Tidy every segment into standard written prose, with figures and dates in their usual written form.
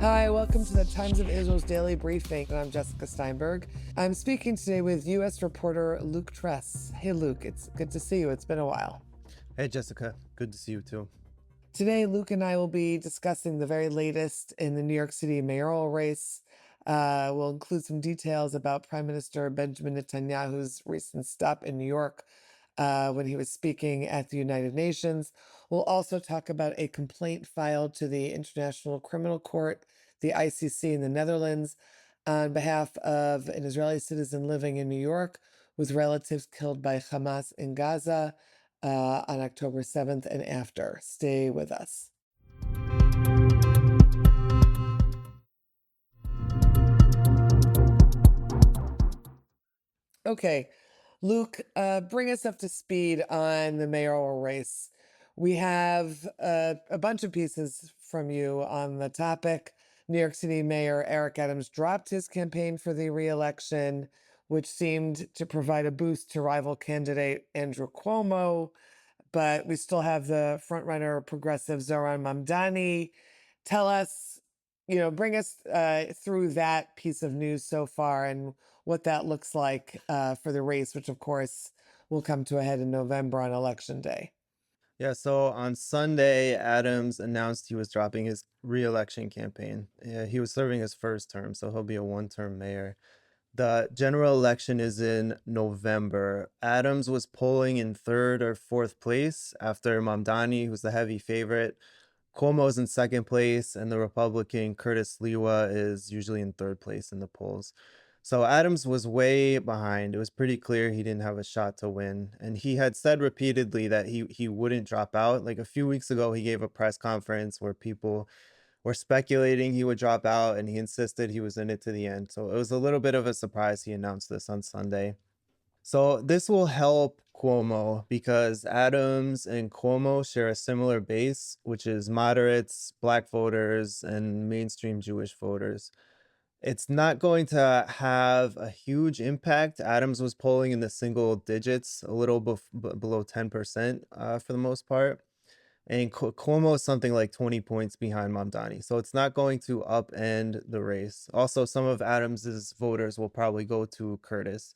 Hi, welcome to the Times of Israel's daily briefing. I'm Jessica Steinberg. I'm speaking today with U.S. reporter Luke Tress. Hey, Luke, it's good to see you. It's been a while. Hey, Jessica. Good to see you too. Today, Luke and I will be discussing the very latest in the New York City mayoral race. We'll include some details about Prime Minister Benjamin Netanyahu's recent stop in New York when he was speaking at the United Nations. We'll also talk about a complaint filed to the International Criminal Court, the ICC in the Netherlands, on behalf of an Israeli citizen living in New York with relatives killed by Hamas in Gaza on October 7th and after. Stay with us. Okay, Luke, bring us up to speed on the mayoral race. We have a bunch of pieces from you on the topic. New York City Mayor Eric Adams dropped his campaign for the re-election, which seemed to provide a boost to rival candidate Andrew Cuomo. But we still have the frontrunner progressive Zohran Mamdani. Tell us, bring us through that piece of news so far and what that looks like for the race, which of course will come to a head in November on Election Day. Yeah, so on Sunday, Adams announced he was dropping his re-election campaign. He was serving his first term, so he'll be a one-term mayor. The general election is in November. Adams was polling in third or fourth place after Mamdani, who's the heavy favorite. Cuomo's in second place, and the Republican Curtis Lewa is usually in third place in the polls. So Adams was way behind. It was pretty clear he didn't have a shot to win. And he had said repeatedly that he wouldn't drop out. Like a few weeks ago, he gave a press conference where people were speculating he would drop out, and he insisted he was in it to the end. So it was a little bit of a surprise he announced this on Sunday. So this will help Cuomo because Adams and Cuomo share a similar base, which is moderates, black voters, and mainstream Jewish voters. It's not going to have a huge impact. Adams was polling in the single digits, a little below 10% for the most part. And Cuomo is something like 20 points behind Mamdani. So it's not going to upend the race. Also, some of Adams's voters will probably go to Curtis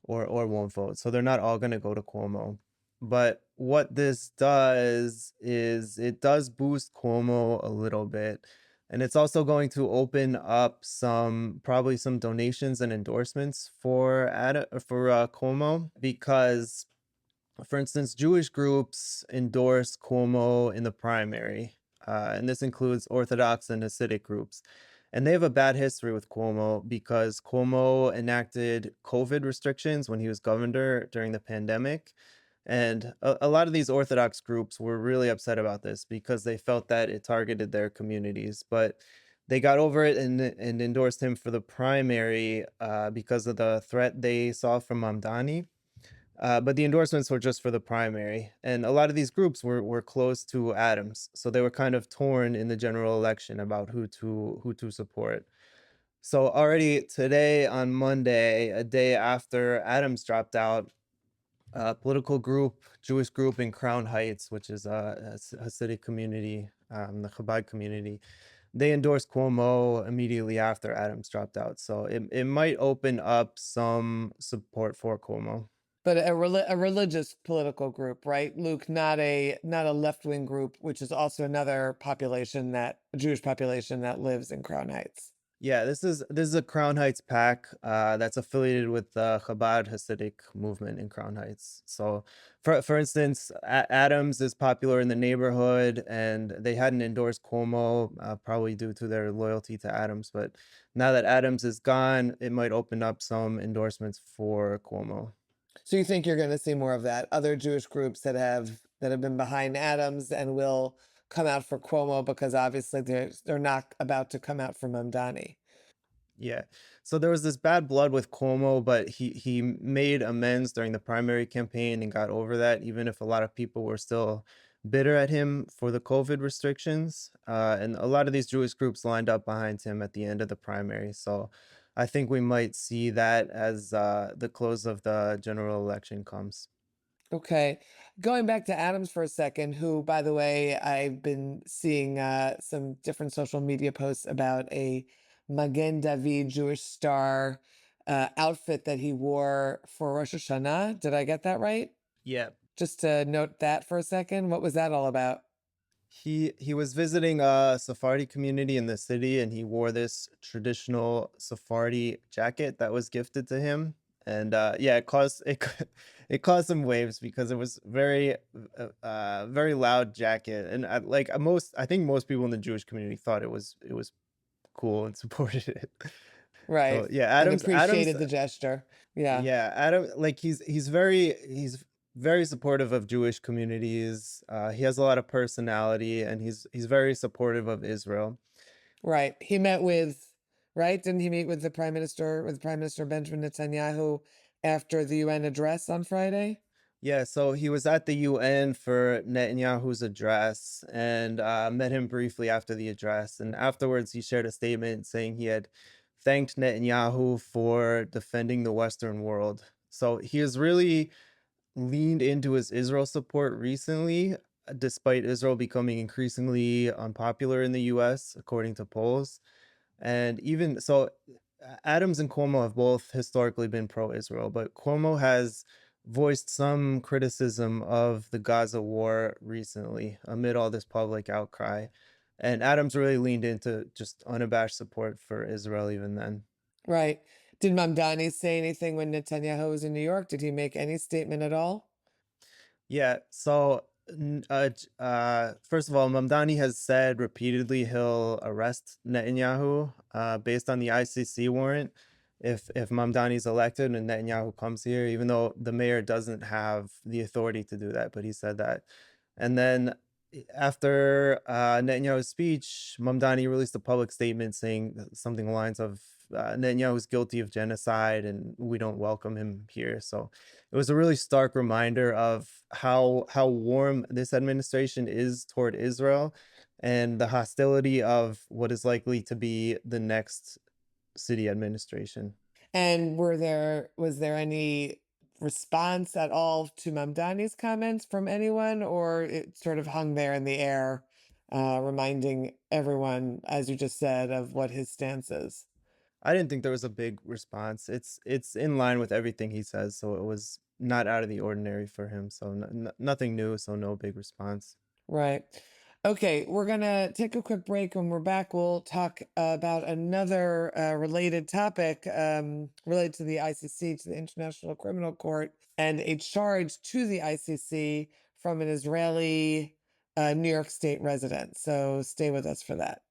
or won't vote. So they're not all going to go to Cuomo. But what this does is it does boost Cuomo a little bit. And it's also going to open up probably some donations and endorsements for Cuomo because, for instance, Jewish groups endorse Cuomo in the primary. And this includes Orthodox and Hasidic groups. And they have a bad history with Cuomo because Cuomo enacted COVID restrictions when he was governor during the pandemic. And a lot of these Orthodox groups were really upset about this because they felt that it targeted their communities. But they got over it and endorsed him for the primary because of the threat they saw from Mamdani. But the endorsements were just for the primary. And a lot of these groups were close to Adams. So they were kind of torn in the general election about who to support. So already today on Monday, a day after Adams dropped out, a political group, Jewish group in Crown Heights, which is a Hasidic community, the Chabad community, they endorsed Cuomo immediately after Adams dropped out. So it might open up some support for Cuomo. But a religious political group, right, Luke? Not a left-wing group, which is also another Jewish population that lives in Crown Heights. Yeah, this is a Crown Heights PAC that's affiliated with the Chabad Hasidic movement in Crown Heights. So, for instance, Adams is popular in the neighborhood, and they hadn't endorsed Cuomo probably due to their loyalty to Adams. But now that Adams is gone, it might open up some endorsements for Cuomo. So you think you're going to see more of that? Other Jewish groups that have been behind Adams and will come out for Cuomo because obviously they're not about to come out for Mamdani. Yeah. So there was this bad blood with Cuomo, but he made amends during the primary campaign and got over that, even if a lot of people were still bitter at him for the COVID restrictions. And a lot of these Jewish groups lined up behind him at the end of the primary. So I think we might see that as the close of the general election comes. Okay. Going back to Adams for a second, who, by the way, I've been seeing some different social media posts about a Magen David Jewish star outfit that he wore for Rosh Hashanah. Did I get that right? Yeah. Just to note that for a second, what was that all about? He was visiting a Sephardi community in the city, and he wore this traditional Sephardi jacket that was gifted to him. And yeah, it caused some waves because it was very loud jacket, and I think most people in the Jewish community thought it was cool and supported it. So Right. yeah, And Adams appreciated the gesture. Yeah. yeah, Adam, like he's very supportive of Jewish communities. He has a lot of personality, and he's very supportive of Israel. Right. He met with, right? Didn't he meet with Prime Minister Benjamin Netanyahu after the UN address on Friday? Yeah, so he was at the UN for Netanyahu's address, and met him briefly after the address. And afterwards, he shared a statement saying he had thanked Netanyahu for defending the Western world. So he has really leaned into his Israel support recently, despite Israel becoming increasingly unpopular in the US, according to polls. And even so, Adams and Cuomo have both historically been pro Israel, but Cuomo has voiced some criticism of the Gaza war recently amid all this public outcry. And Adams really leaned into just unabashed support for Israel even then. Right. Did Mamdani say anything when Netanyahu was in New York? Did he make any statement at all? Yeah, so first of all, Mamdani has said repeatedly he'll arrest Netanyahu based on the ICC warrant if Mamdani's elected and Netanyahu comes here, even though the mayor doesn't have the authority to do that, but he said that. And then after Netanyahu's speech, Mamdani released a public statement saying something along the lines of Netanyahu is guilty of genocide and we don't welcome him here. So it was a really stark reminder of how warm this administration is toward Israel and the hostility of what is likely to be the next city administration. And was there any response at all to Mamdani's comments from anyone, or it sort of hung there in the air, reminding everyone, as you just said, of what his stance is? I didn't think there was a big response. It's in line with everything he says, so it was not out of the ordinary for him. So nothing new, so no big response. Right. Okay, we're gonna take a quick break. When we're back, we'll talk about another related topic related to the ICC, to the International Criminal Court, and a charge to the ICC from an Israeli New York State resident. So stay with us for that.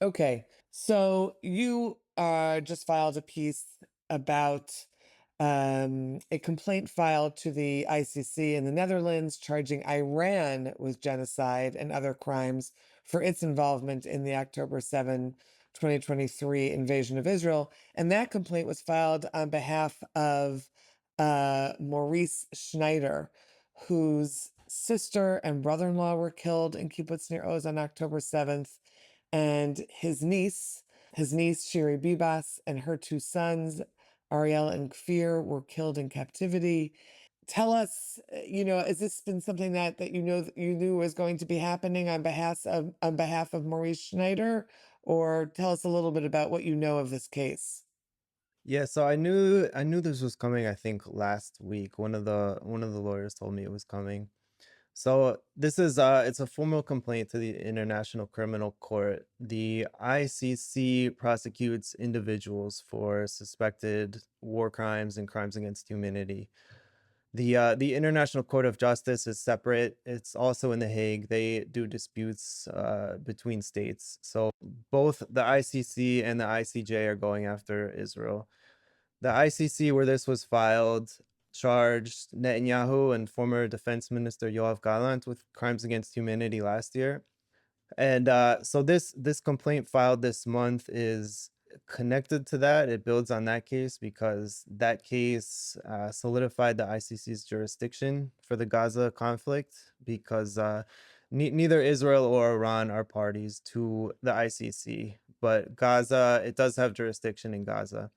Okay, so you just filed a piece about a complaint filed to the ICC in the Netherlands charging Iran with genocide and other crimes for its involvement in the October 7, 2023 invasion of Israel. And that complaint was filed on behalf of Maurice Schneider, whose sister and brother in law were killed in Kibbutz Nir Oz on October 7th, and his niece Shiri Bibas, and her two sons, Ariel and Kfir, were killed in captivity. Tell us, has this been something that that you knew was going to be happening on behalf of Maurice Schneider, or tell us a little bit about what you know of this case? Yeah, so I knew this was coming, I think last week. One of the lawyers told me it was coming. So this is it's a formal complaint to the International Criminal Court. The ICC prosecutes individuals for suspected war crimes and crimes against humanity. The International Court of Justice is separate. It's also in The Hague. They do disputes between states. So both the ICC and the ICJ are going after Israel. The ICC, where this was filed, charged Netanyahu and former Defense Minister Yoav Gallant with crimes against humanity last year. And so this complaint filed this month is connected to that. It builds on that case because that case solidified the ICC's jurisdiction for the Gaza conflict because neither Israel or Iran are parties to the ICC. but Gaza, it does have jurisdiction in Gaza.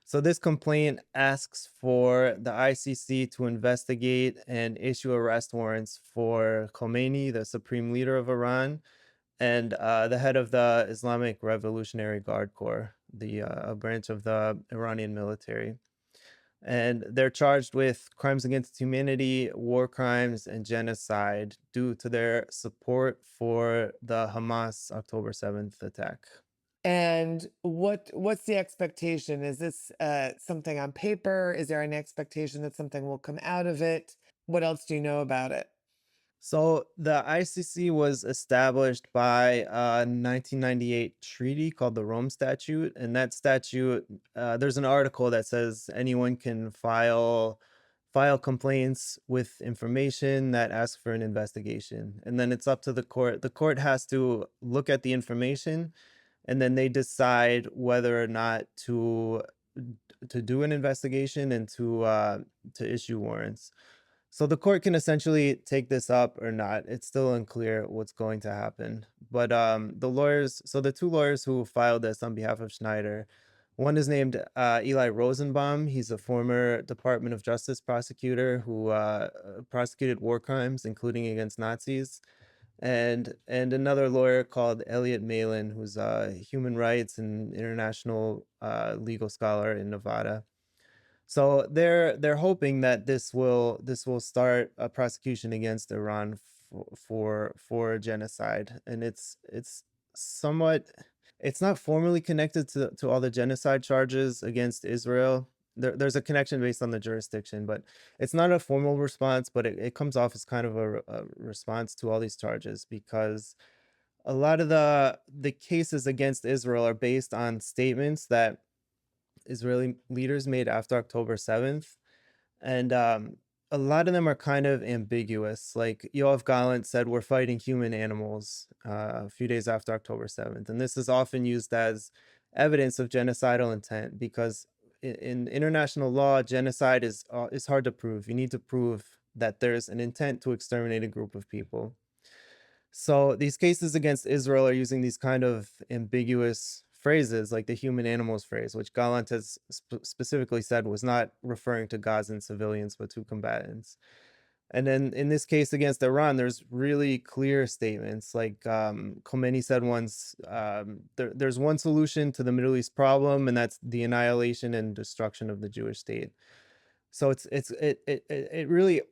So this complaint asks for the ICC to investigate and issue arrest warrants for Khomeini, the supreme leader of Iran, and the head of the Islamic Revolutionary Guard Corps, the a branch of the Iranian military. And they're charged with crimes against humanity, war crimes, and genocide due to their support for the Hamas October 7th attack. And what's the expectation? Is this something on paper? Is there any expectation that something will come out of it? What else do you know about it? So the ICC was established by a 1998 treaty called the Rome Statute, and that statute, there's an article that says anyone can file complaints with information that asks for an investigation, and then it's up to the court. The court has to look at the information, and then they decide whether or not to do an investigation and to issue warrants. So the court can essentially take this up or not. It's still unclear what's going to happen. But the lawyers, so the two lawyers who filed this on behalf of Schneider, one is named Eli Rosenbaum. He's a former Department of Justice prosecutor who prosecuted war crimes, including against Nazis. And another lawyer called Elliot Malin, who's a human rights and international legal scholar in Nevada. So they're hoping that this will start a prosecution against Iran for genocide, and it's somewhat, it's not formally connected to all the genocide charges against Israel. There's a connection based on the jurisdiction, but it's not a formal response. But it comes off as kind of a response to all these charges because a lot of the cases against Israel are based on statements that Israeli leaders made after October 7th. And a lot of them are kind of ambiguous. Like Yoav Gallant said, we're fighting human animals a few days after October 7th. And this is often used as evidence of genocidal intent because in international law, genocide is hard to prove. You need to prove that there's an intent to exterminate a group of people. So these cases against Israel are using these kind of ambiguous phrases, like the human animals phrase, which Gallant has specifically said was not referring to Gazan civilians, but to combatants. And then in this case against Iran, there's really clear statements. Like Khomeini said once, there's one solution to the Middle East problem, and that's the annihilation and destruction of the Jewish state. So it really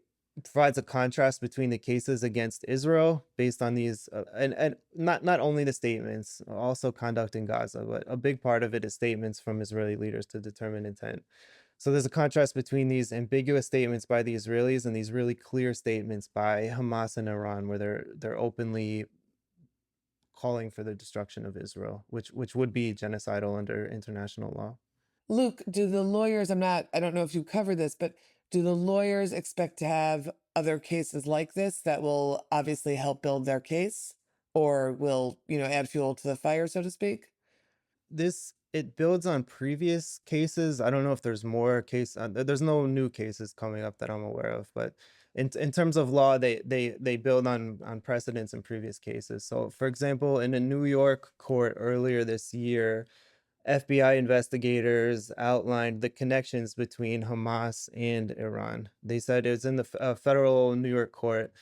provides a contrast between the cases against Israel based on these and not only the statements, also conduct in Gaza, but a big part of it is statements from Israeli leaders to determine intent. So there's a contrast between these ambiguous statements by the Israelis and these really clear statements by Hamas and Iran, where they're openly calling for the destruction of Israel, which would be genocidal under international law. Luke, do the lawyers, I don't know if you covered this, but do the lawyers expect to have other cases like this that will obviously help build their case or will, add fuel to the fire, so to speak? This it builds on previous cases. I don't know if there's more case. There's no new cases coming up that I'm aware of, but in terms of law, they build on precedents in previous cases. So, for example, in a New York court earlier this year, FBI investigators outlined the connections between Hamas and Iran. They said it was in the federal New York court,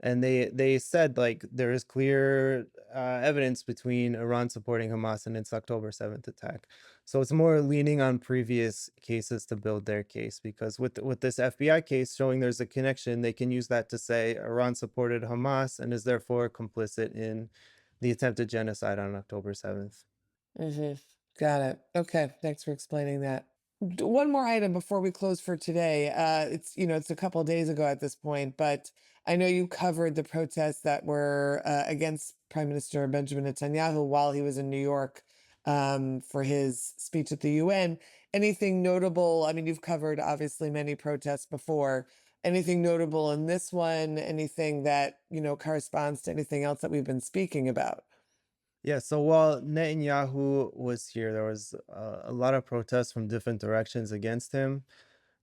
and they said like there is clear evidence between Iran supporting Hamas and its October 7th attack. So it's more leaning on previous cases to build their case because with this FBI case showing there's a connection, they can use that to say Iran supported Hamas and is therefore complicit in the attempted genocide on October 7th. Hmm. Got it. Okay. Thanks for explaining that. One more item before we close for today. It's a couple days ago at this point, but I know you covered the protests that were against Prime Minister Benjamin Netanyahu while he was in New York for his speech at the UN. Anything notable? I mean, you've covered obviously many protests before. Anything notable in this one? Anything that, corresponds to anything else that we've been speaking about? Yeah, so while Netanyahu was here, there was a lot of protests from different directions against him.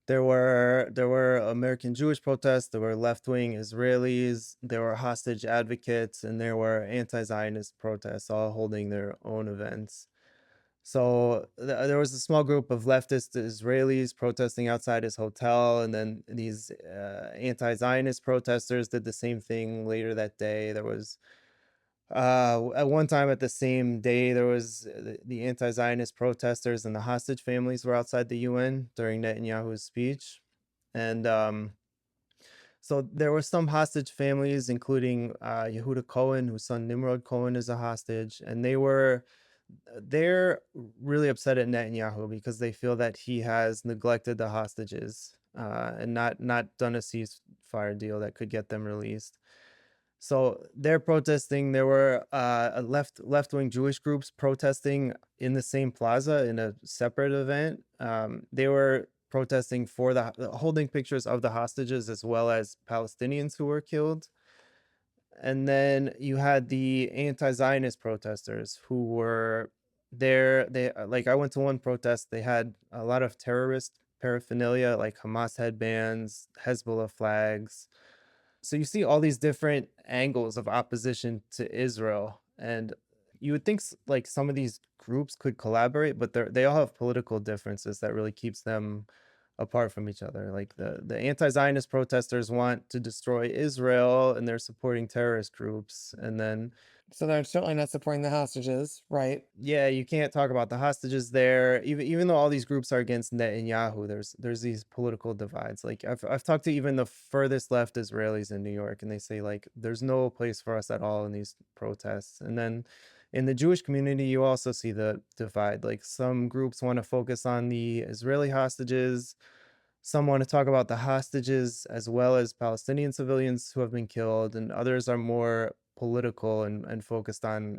There were American Jewish protests, there were left-wing Israelis, there were hostage advocates, and there were anti-Zionist protests, all holding their own events. So there was a small group of leftist Israelis protesting outside his hotel, and then these anti-Zionist protesters did the same thing later that day. There was at one time at the same day, there was the anti-Zionist protesters and the hostage families were outside the UN during Netanyahu's speech. And so there were some hostage families, including Yehuda Cohen, whose son Nimrod Cohen is a hostage, and they're really upset at Netanyahu because they feel that he has neglected the hostages and not done a ceasefire deal that could get them released. So they're protesting. There were left-wing Jewish groups protesting in the same plaza in a separate event. They were protesting for holding pictures of the hostages as well as Palestinians who were killed. And then you had the anti-Zionist protesters who were there. Like I went to one protest. They had a lot of terrorist paraphernalia, like Hamas headbands, Hezbollah flags. So you see all these different angles of opposition to Israel, and you would think like some of these groups could collaborate, but they all have political differences that really keeps them apart from each other. Like the anti-Zionist protesters want to destroy Israel, and they're supporting terrorist groups, and then So they're certainly not supporting the hostages, right? yeah, you can't talk about the hostages there. Even though all these groups are against Netanyahu, there's these political divides. Like I've talked to even the furthest left Israelis in New York, and they say like there's no place for us at all in these protests. And then in the Jewish community, you also see the divide. Like some groups want to focus on the Israeli hostages, some want to talk about the hostages as well as Palestinian civilians who have been killed, and others are more political and focused on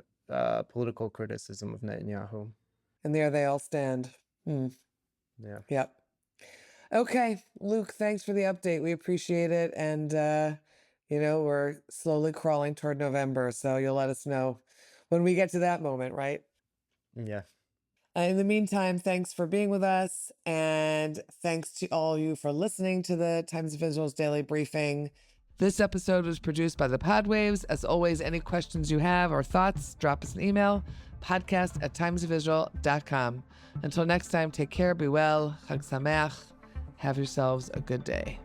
political criticism of Netanyahu. And there they all stand. Hmm. Yeah. Yep. Okay, Luke, thanks for the update. We appreciate it. And, we're slowly crawling toward November. So you'll let us know when we get to that moment, right? Yeah. In the meantime, thanks for being with us. And thanks to all you for listening to the Times of Israel's daily briefing. This episode was produced by the Podwaves. As always, any questions you have or thoughts, drop us an email, podcast@timesofisrael.com. Until next time, take care, be well, Chag Sameach, have yourselves a good day.